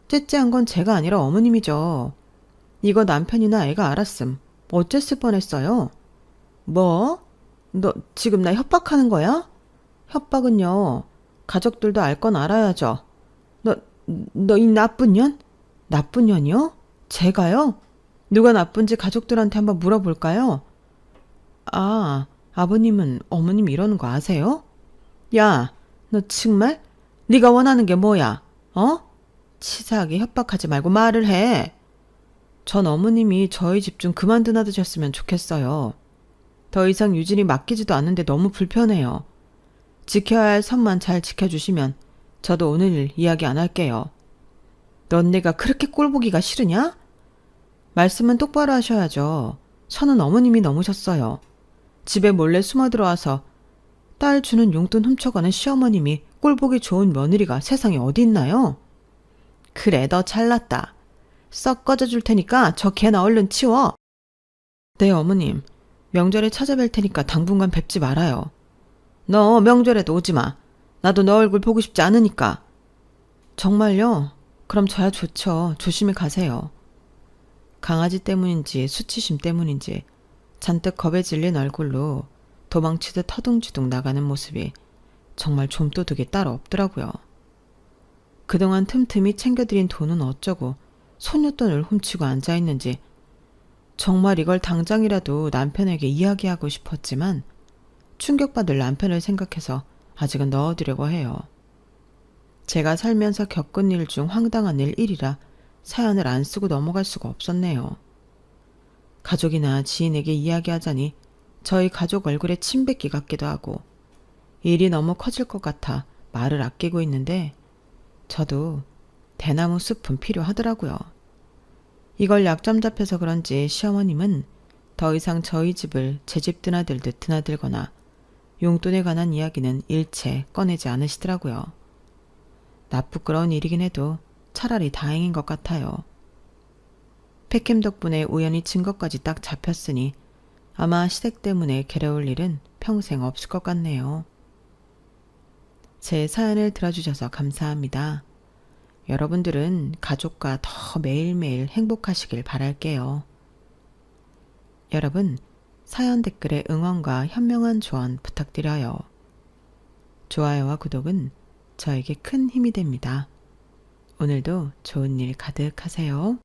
S1: 째째한 건 제가 아니라 어머님이죠. 이거 남편이나 애가 알았음 어쨌을 뻔했어요. 뭐? 너 지금 나 협박하는 거야? 협박은요. 가족들도 알 건 알아야죠. 너 이 나쁜 년? 나쁜 년이요? 제가요? 누가 나쁜지 가족들한테 한번 물어볼까요? 아, 아버님은 어머님 이러는 거 아세요? 야, 너 정말? 네가 원하는 게 뭐야? 어? 치사하게 협박하지 말고 말을 해. 전 어머님이 저희 집 좀 그만 드나드셨으면 좋겠어요. 더 이상 유진이 맡기지도 않는데 너무 불편해요. 지켜야 할 선만 잘 지켜주시면 저도 오늘 일 이야기 안 할게요. 넌 내가 그렇게 꼴보기가 싫으냐? 말씀은 똑바로 하셔야죠. 선은 어머님이 넘으셨어요. 집에 몰래 숨어 들어와서 딸 주는 용돈 훔쳐가는 시어머님이 꼴보기 좋은 며느리가 세상에 어디 있나요? 그래, 너 잘났다. 썩 꺼져줄 테니까 저 개나 얼른 치워. 네, 어머님. 명절에 찾아뵐 테니까 당분간 뵙지 말아요. 너 명절에도 오지 마. 나도 너 얼굴 보고 싶지 않으니까. 정말요? 그럼 저야 좋죠. 조심히 가세요. 강아지 때문인지 수치심 때문인지 잔뜩 겁에 질린 얼굴로 도망치듯 허둥지둥 나가는 모습이 정말 좀도둑이 따로 없더라고요. 그동안 틈틈이 챙겨드린 돈은 어쩌고 소뇽돈을 훔치고 앉아있는지 정말 이걸 당장이라도 남편에게 이야기하고 싶었지만 충격받을 남편을 생각해서 아직은 넣어두려고 해요. 제가 살면서 겪은 일 중 황당한 일 1이라 사연을 안 쓰고 넘어갈 수가 없었네요. 가족이나 지인에게 이야기하자니 저희 가족 얼굴에 침 뱉기 같기도 하고 일이 너무 커질 것 같아 말을 아끼고 있는데 저도 대나무 숲은 필요하더라고요. 이걸 약점 잡혀서 그런지 시어머님은 더 이상 저희 집을 제 집 드나들듯 드나들거나 용돈에 관한 이야기는 일체 꺼내지 않으시더라고요. 나쁘끄러운 일이긴 해도 차라리 다행인 것 같아요. 팩캠 덕분에 우연히 증거까지 딱 잡혔으니 아마 시댁 때문에 괴로울 일은 평생 없을 것 같네요. 제 사연을 들어주셔서 감사합니다. 여러분들은 가족과 더 매일매일 행복하시길 바랄게요. 여러분, 사연 댓글에 응원과 현명한 조언 부탁드려요. 좋아요와 구독은 저에게 큰 힘이 됩니다. 오늘도 좋은 일 가득하세요.